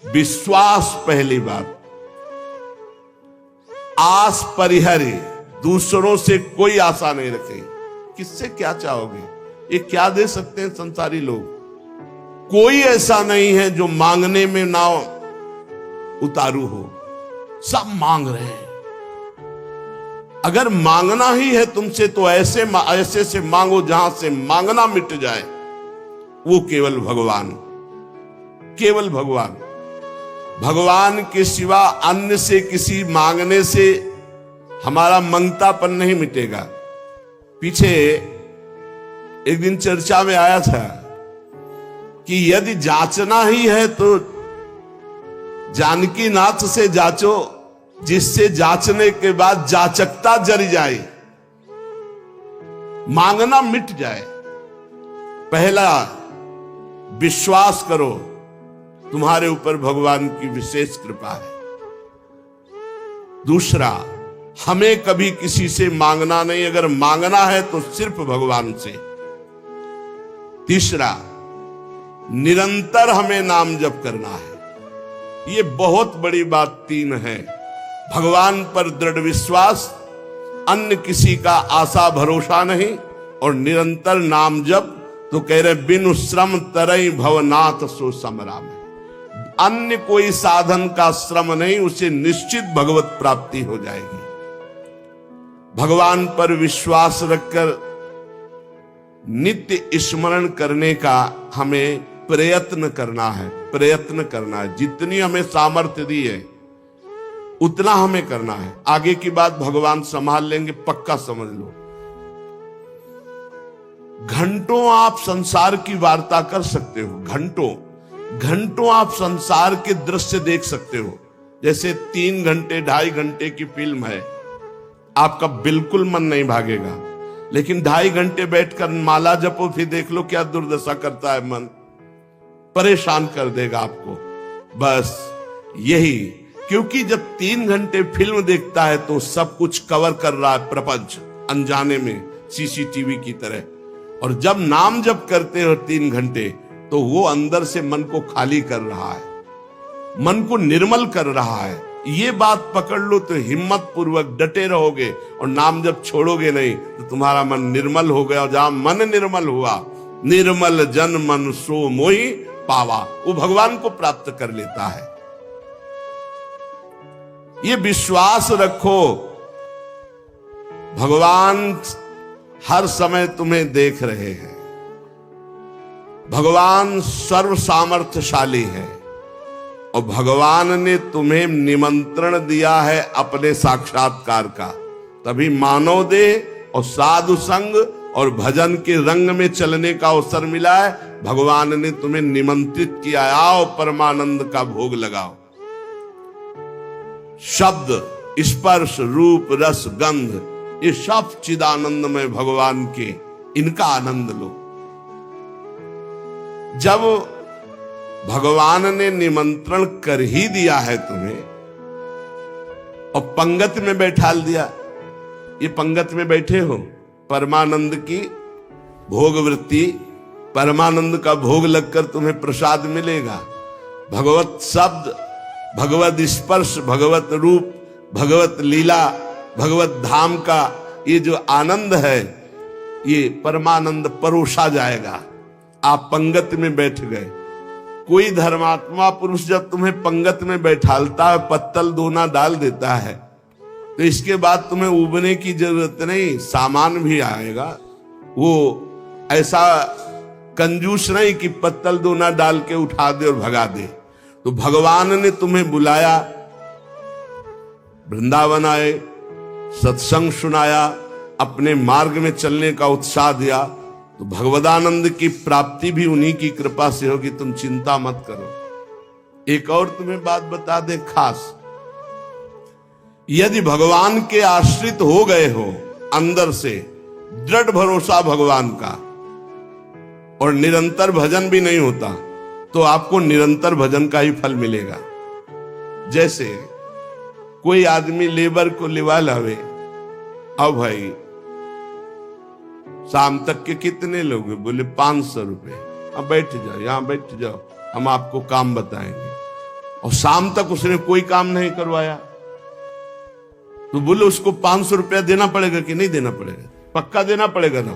विश्वास पहली बात, आस परिहरे, दूसरों से कोई आशा नहीं रखे। किससे क्या चाहोगे? ये क्या दे सकते हैं संसारी लोग? कोई ऐसा नहीं है जो मांगने में ना उतारू हो, सब मांग रहे हैं। अगर मांगना ही है तुमसे तो ऐसे से मांगो जहां से मांगना मिट जाए। वो केवल भगवान, केवल भगवान। भगवान के सिवा अन्य से किसी मांगने से हमारा मंगतापन नहीं मिटेगा। पीछे एक दिन चर्चा में आया था कि यदि जांचना ही है तो जानकी नाथ से जांचो, जिससे जांचने के बाद जाचकता जरी जाए, मांगना मिट जाए। पहला, विश्वास करो तुम्हारे ऊपर भगवान की विशेष कृपा है। दूसरा, हमें कभी किसी से मांगना नहीं, अगर मांगना है तो सिर्फ भगवान से। तीसरा, निरंतर हमें नाम जप करना है। ये बहुत बड़ी बात तीन है। भगवान पर दृढ़ विश्वास, अन्य किसी का आशा भरोसा नहीं, और निरंतर नाम जप। तो कह रहे बिनु श्रम तरई भवनाथ सो समराम। अन्य कोई साधन का श्रम नहीं, उसे निश्चित भगवत प्राप्ति हो जाएगी। भगवान पर विश्वास रखकर नित्य स्मरण करने का हमें प्रयत्न करना है, प्रयत्न करना है। जितनी हमें सामर्थ्य दी है उतना हमें करना है। आगे की बात भगवान संभाल लेंगे, पक्का समझ लो। घंटों आप संसार की वार्ता कर सकते हो, घंटों आप संसार के दृश्य देख सकते हो। जैसे 3 घंटे 2.5 घंटे की फिल्म है, आपका बिल्कुल मन नहीं भागेगा। लेकिन 2.5 घंटे बैठकर माला जपो, फिर देख लो क्या दुर्दशा करता है मन, परेशान कर देगा आपको। बस यही, क्योंकि जब 3 घंटे फिल्म देखता है तो सब कुछ कवर कर रहा है प्रपंच, अनजाने में सीसीटीवी की तरह। और जब नाम जप करते हो 3 घंटे, तो वो अंदर से मन को खाली कर रहा है, मन को निर्मल कर रहा है। ये बात पकड़ लो तो हिम्मत पूर्वक डटे रहोगे, और नाम जब छोड़ोगे नहीं तो तुम्हारा मन निर्मल हो गया। और जहां मन निर्मल हुआ, निर्मल जन मन सो मोहि पावा, वो भगवान को प्राप्त कर लेता है। ये विश्वास रखो, भगवान हर समय तुम्हें देख रहे हैं। भगवान सर्व सामर्थ्यशाली है, और भगवान ने तुम्हें निमंत्रण दिया है अपने साक्षात्कार का। तभी मानव देह और साधु संग और भजन के रंग में चलने का अवसर मिला है। भगवान ने तुम्हें निमंत्रित किया, आओ परमानंद का भोग लगाओ। शब्द, स्पर्श, रूप, रस, गंध, ये सब चिदानंद में भगवान के, इनका आनंद लो। जब भगवान ने निमंत्रण कर ही दिया है तुम्हें और पंगत में बैठाल दिया, ये पंगत में बैठे हो, परमानंद की भोग वृत्ति, परमानंद का भोग लगकर तुम्हें प्रसाद मिलेगा। भगवत शब्द, भगवत स्पर्श, भगवत रूप, भगवत लीला, भगवत धाम का ये जो आनंद है, ये परमानंद परोसा जाएगा। आप पंगत में बैठ गए। कोई धर्मात्मा पुरुष जब तुम्हें पंगत में बैठालता है, पत्तल दोना डाल देता है, तो इसके बाद तुम्हें उबने की जरूरत नहीं, सामान भी आएगा। वो ऐसा कंजूस नहीं कि पत्तल दोना डाल के उठा दे और भगा दे। तो भगवान ने तुम्हें बुलाया, वृंदावन आए, सत्संग सुनाया, अपने मार्ग में चलने का उत्साह दिया, तो भगवदानंद की प्राप्ति भी उन्हीं की कृपा से होगी। तुम चिंता मत करो। एक और तुम्हें बात बता दे खास, यदि भगवान के आश्रित हो गए हो, अंदर से दृढ़ भरोसा भगवान का, और निरंतर भजन भी नहीं होता, तो आपको निरंतर भजन का ही फल मिलेगा। जैसे कोई आदमी लेबर को लिवा लावे, अब भाई शाम तक के कितने लोग? बोले 500 रुपए। अब बैठ जाओ, यहां बैठ जाओ, हम आपको काम बताएंगे। और शाम तक उसने कोई काम नहीं करवाया, तो बोले उसको 500 रुपया देना पड़ेगा कि नहीं देना पड़ेगा? पक्का देना पड़ेगा ना।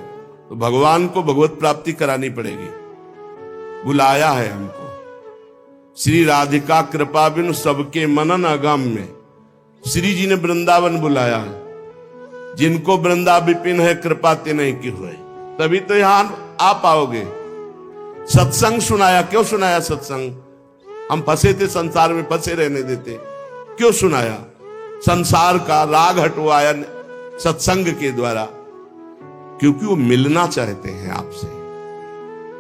तो भगवान को भगवत प्राप्ति करानी पड़ेगी। बुलाया है हमको। श्री राधिका कृपा बिनु सबके मनन अगम में श्री जी ने वृंदावन बुलाया है। जिनको वृंदा विपिन है कृपा ते नहीं की हुए, तभी तो यहां आ पाओगे। सत्संग सुनाया। क्यों सुनाया सत्संग? हम फंसे थे संसार में, फंसे रहने देते। क्यों सुनाया? संसार का राग हटवाया सत्संग के द्वारा, क्योंकि वो मिलना चाहते हैं आपसे।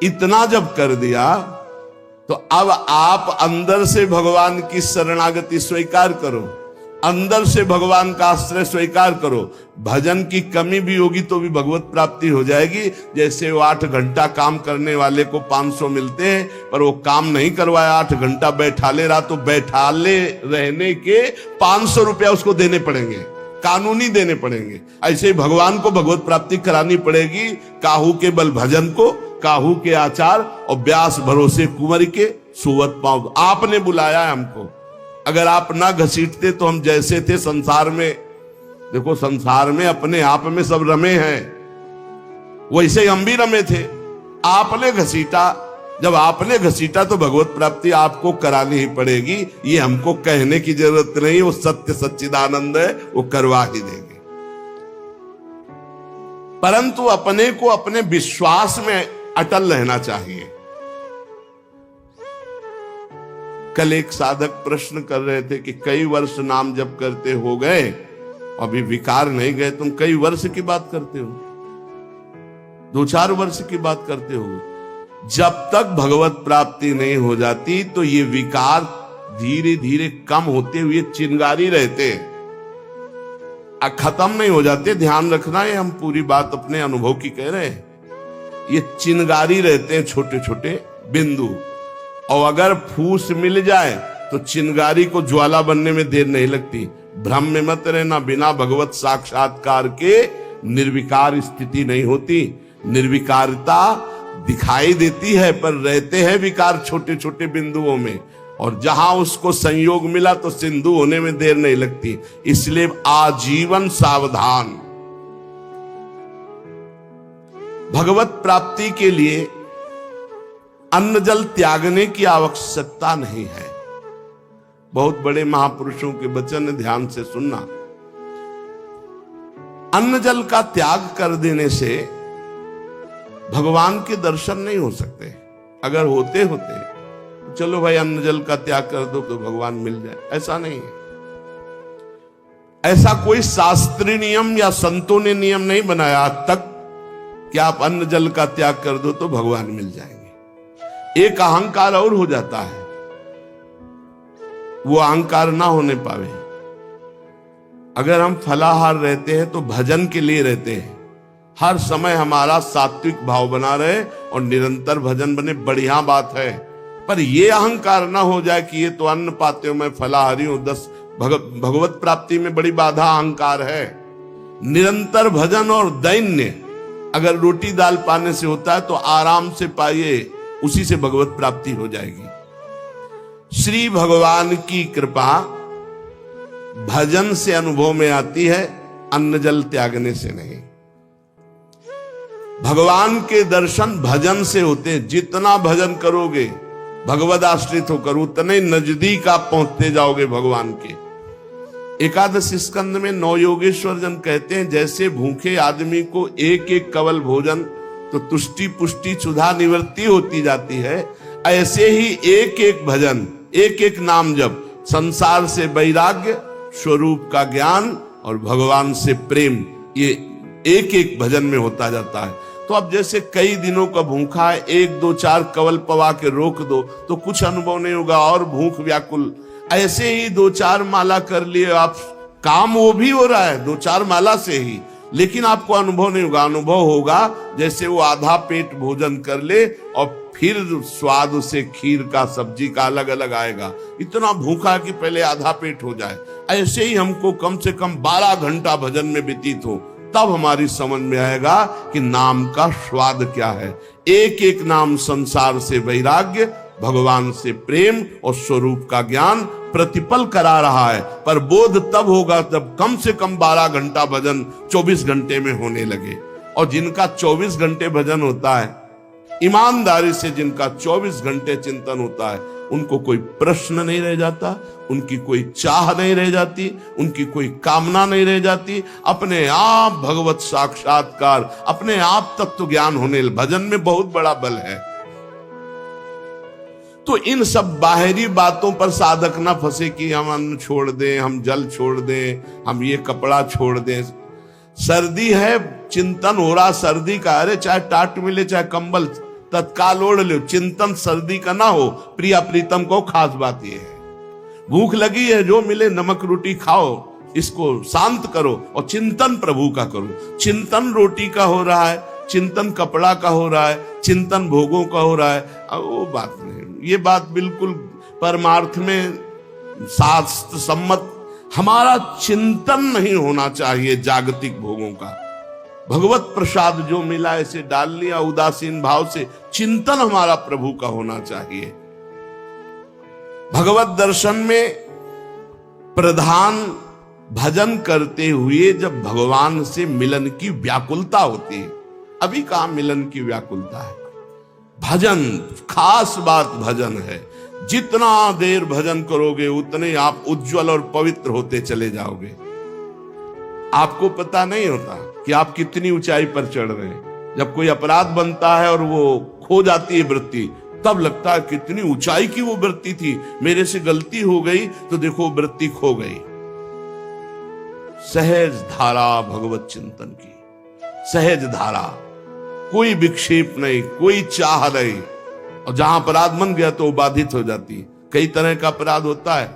इतना जब कर दिया तो अब आप अंदर से भगवान की शरणागति स्वीकार करो, अंदर से भगवान का आश्रय स्वीकार करो। भजन की कमी भी होगी तो भी भगवत प्राप्ति हो जाएगी। जैसे वो 8 घंटा काम करने वाले को 500 मिलते हैं, पर वो काम नहीं करवाया, 8 घंटा बैठाले रहा, तो बैठाले रहने के 500 रुपया उसको देने पड़ेंगे, कानूनी देने पड़ेंगे। ऐसे ही भगवान को भगवत प्राप्ति करानी पड़ेगी। काहू के बल भजन को, काहू के आचार और व्यास भरोसे कुंवर के सुवत पाँव। आपने बुलाया है हमको। अगर आप ना घसीटते तो हम जैसे थे संसार में, देखो संसार में अपने आप में सब रमे हैं, वैसे ही हम भी रमे थे। आपने घसीटा, जब आपने घसीटा तो भगवत प्राप्ति आपको करानी ही पड़ेगी। ये हमको कहने की जरूरत नहीं, वो सत्य सच्चिदानंद है, वो करवा ही देंगे। परंतु अपने को अपने विश्वास में अटल रहना चाहिए। कल एक साधक प्रश्न कर रहे थे कि कई वर्ष नाम जप करते हो गए, अभी विकार नहीं गए, तुम कई वर्ष की बात करते हो, 2-4 वर्ष की बात करते हो। जब तक भगवत प्राप्ति नहीं हो जाती तो ये विकार धीरे धीरे कम होते हुए चिंगारी रहते हैं, खत्म नहीं हो जाते। ध्यान रखना है, हम पूरी बात अपने अनुभव की कह रहे हैं। ये चिंगारी रहते हैं, छोटे छोटे बिंदु, और अगर फूस मिल जाए तो चिंगारी को ज्वाला बनने में देर नहीं लगती। भ्रम में मत रहना, बिना भगवत साक्षात्कार के निर्विकार स्थिति नहीं होती। निर्विकारता दिखाई देती है, पर रहते हैं विकार छोटे छोटे बिंदुओं में, और जहां उसको संयोग मिला तो सिंधु होने में देर नहीं लगती। इसलिए आजीवन सावधान। भगवत प्राप्ति के लिए अन्न जल त्यागने की आवश्यकता नहीं है। बहुत बड़े महापुरुषों के वचन ध्यान से सुनना। अन्न जल का त्याग कर देने से भगवान के दर्शन नहीं हो सकते। अगर होते होते तो चलो भाई अन्न जल का त्याग कर दो तो भगवान मिल जाए, ऐसा नहीं है। ऐसा कोई शास्त्रीय नियम या संतों ने नियम नहीं बनाया आज तक कि आप अन्न जल का त्याग कर दो तो भगवान मिल जाएंगे। एक अहंकार और हो जाता है, वो अहंकार ना होने पावे। अगर हम फलाहार रहते हैं तो भजन के लिए रहते हैं, हर समय हमारा सात्विक भाव बना रहे और निरंतर भजन बने, बढ़िया बात है। पर ये अहंकार ना हो जाए कि ये तो अन्न पाते हो, मैं फलाहारी हूं, 10 भगवत प्राप्ति में बड़ी बाधा अहंकार है। निरंतर भजन और दैन्य, अगर रोटी दाल पाने से होता है तो आराम से पाइए, उसी से भगवत प्राप्ति हो जाएगी। श्री भगवान की कृपा भजन से अनुभव में आती है, अन्न जल त्यागने से नहीं। भगवान के दर्शन भजन से होते हैं। जितना भजन करोगे भगवद आश्रित होकर, उतने नजदीक आप पहुंचते जाओगे भगवान के। एकादश स्कंद में 9 योगेश्वर जन कहते हैं, जैसे भूखे आदमी को एक एक कवल भोजन तो तुष्टि पुष्टि क्षुधा निवृत्ति होती जाती है, ऐसे ही एक एक भजन, एक एक नाम जप संसार से वैराग्य, स्वरूप का ज्ञान और भगवान से प्रेम, ये एक एक भजन में होता जाता है। तो अब जैसे कई दिनों का भूखा है, 1 2 4 कवल पवा के रोक दो तो कुछ अनुभव नहीं होगा और भूख व्याकुल। ऐसे ही 2-4 माला कर लिए आप, काम वो भी हो रहा है 2-4 माला से ही, लेकिन आपको अनुभव नहीं होगा। अनुभव होगा जैसे वो आधा पेट भोजन कर ले और फिर स्वाद उसे खीर का सब्जी का अलग अलग आएगा, इतना भूखा कि पहले आधा पेट हो जाए। ऐसे ही हमको कम से कम 12 घंटा भजन में व्यतीत हो, तब हमारी समझ में आएगा कि नाम का स्वाद क्या है। एक एक नाम संसार से वैराग्य, भगवान से प्रेम और स्वरूप का ज्ञान प्रतिपल करा रहा है। पर बोध तब होगा जब कम से कम 12 घंटा भजन 24 घंटे में होने लगे। और जिनका 24 घंटे भजन होता है, ईमानदारी से जिनका 24 घंटे चिंतन होता है, उनको कोई प्रश्न नहीं रह जाता, उनकी कोई चाह नहीं रह जाती, उनकी कोई कामना नहीं रह जाती। अपने आप भगवत साक्षात्कार, अपने आप तत्व ज्ञान होने, भजन में बहुत बड़ा बल है। तो इन सब बाहरी बातों पर साधक ना फंसे कि हम अन्न छोड़ दें, हम जल छोड़ दें, हम ये कपड़ा छोड़ दें। सर्दी है, चिंतन हो रहा सर्दी का, अरे चाहे टाट मिले चाहे कंबल तत्काल ओढ़ लो, चिंतन सर्दी का ना हो। प्रिया प्रीतम को खास बात यह है, भूख लगी है जो मिले नमक रोटी खाओ, इसको शांत करो और चिंतन प्रभु का करो। चिंतन रोटी का हो रहा है, चिंतन कपड़ा का हो रहा है, चिंतन भोगों का हो रहा है, अब वो बात नहीं। ये बात बिल्कुल परमार्थ में शास्त्र सम्मत, हमारा चिंतन नहीं होना चाहिए जागतिक भोगों का। भगवत प्रसाद जो मिला इसे डाल लिया उदासीन भाव से, चिंतन हमारा प्रभु का होना चाहिए। भगवत दर्शन में प्रधान भजन करते हुए जब भगवान से मिलन की व्याकुलता होती है, अभी कहां मिलन की व्याकुलता है। भजन खास बात भजन है, जितना देर भजन करोगे उतने आप उज्जवल और पवित्र होते चले जाओगे। आपको पता नहीं होता कि आप कितनी ऊंचाई पर चढ़ रहे हैं। जब कोई अपराध बनता है और वो खो जाती है वृत्ति, तब लगता है कितनी ऊंचाई की वो वृत्ति थी, मेरे से गलती हो गई तो देखो वृत्ति खो गई। सहज धारा भगवत चिंतन की, सहज धारा, कोई विक्षेप नहीं, कोई चाह नहीं। और जहां अपराध बन गया तो बाधित हो जाती। कई तरह का अपराध होता है।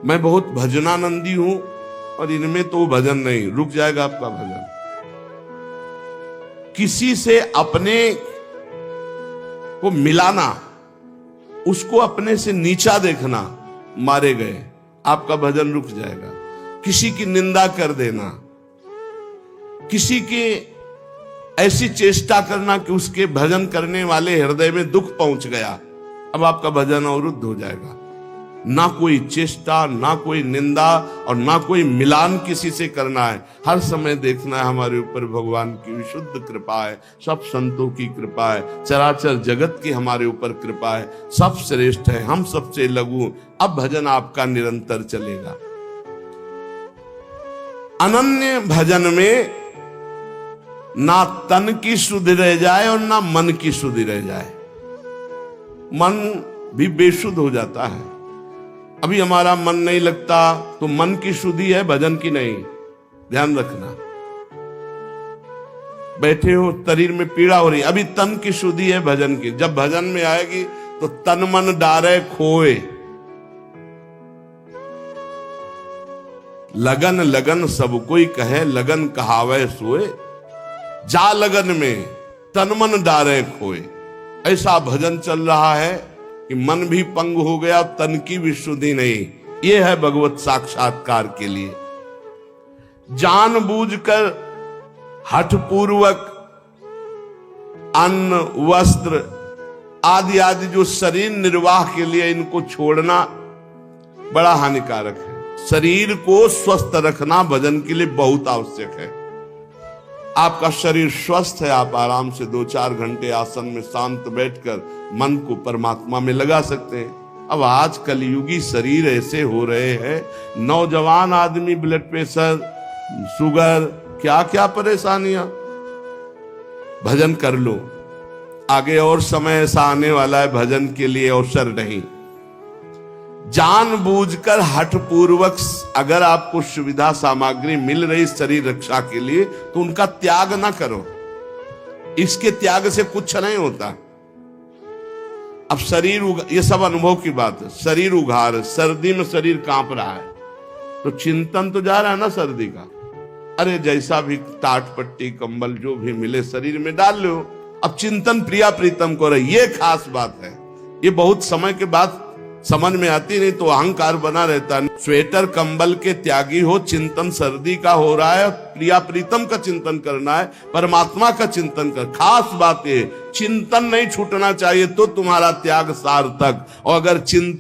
मैं बहुत भजनानंदी हूं और इनमें तो भजन नहीं, रुक जाएगा आपका भजन। किसी से अपने को मिलाना, उसको अपने से नीचा देखना, मारे गए, आपका भजन रुक जाएगा। किसी की निंदा कर देना, किसी के ऐसी चेष्टा करना कि उसके भजन करने वाले हृदय में दुख पहुंच गया, अब आपका भजन अवरुद्ध हो जाएगा। ना कोई चेष्टा, ना कोई निंदा और ना कोई मिलान किसी से करना है। हर समय देखना है हमारे ऊपर भगवान की विशुद्ध कृपा है, सब संतों की कृपा है, चराचर जगत की हमारे ऊपर कृपा है, सब श्रेष्ठ है, हम सबसे लघु। अब भजन आपका निरंतर चलेगा। अनन्य भजन में ना तन की शुद्धि रह जाए और ना मन की शुद्धि रह जाए। मन भी बेशुद्ध हो जाता है। अभी हमारा मन नहीं लगता तो मन की शुद्धि है, भजन की नहीं, ध्यान रखना। बैठे हो, शरीर में पीड़ा हो रही, अभी तन की शुद्धि है, भजन की। जब भजन में आएगी तो तन मन डारे खोए, लगन लगन सब कोई कहे, लगन कहावे सोए। जा लगन में तन मन डारे खोए। ऐसा भजन चल रहा है कि मन भी पंग हो गया, तन की भी शुद्धि नहीं। यह है भगवत साक्षात्कार के लिए। जानबूझकर हठपूर्वक अन्न, वस्त्र आदि आदि जो शरीर निर्वाह के लिए इनको छोड़ना बड़ा हानिकारक है। शरीर को स्वस्थ रखना भजन के लिए बहुत आवश्यक है। आपका शरीर स्वस्थ है, आप आराम से 2-4 घंटे आसन में शांत बैठकर मन को परमात्मा में लगा सकते हैं। अब आज कलयुगी शरीर ऐसे हो रहे हैं, नौजवान आदमी ब्लड प्रेशर, शुगर, क्या क्या परेशानियां। भजन कर लो, आगे और समय ऐसा आने वाला है भजन के लिए अवसर नहीं। जानबूझकर हठपूर्वक अगर आपको सुविधा सामग्री मिल रही शरीर रक्षा के लिए तो उनका त्याग ना करो। इसके त्याग से कुछ नहीं होता। अब शरीर ये सब अनुभव की बात है। शरीर उघार, सर्दी में शरीर कांप रहा है तो चिंतन तो जा रहा है ना सर्दी का। अरे जैसा भी टाट पट्टी कंबल जो भी मिले शरीर में डाल लो। अब चिंतन प्रिया प्रीतम को रहे, ये खास बात है। ये बहुत समय के बाद समझ में आती नहीं तो अहंकार बना रहता है। स्वेटर कंबल के त्यागी हो, चिंतन सर्दी का हो रहा है, प्रिया प्रीतम का चिंतन करना है, परमात्मा का चिंतन कर। खास बात है चिंतन नहीं छूटना चाहिए तो तुम्हारा त्याग सार्थक। और अगर चिंतन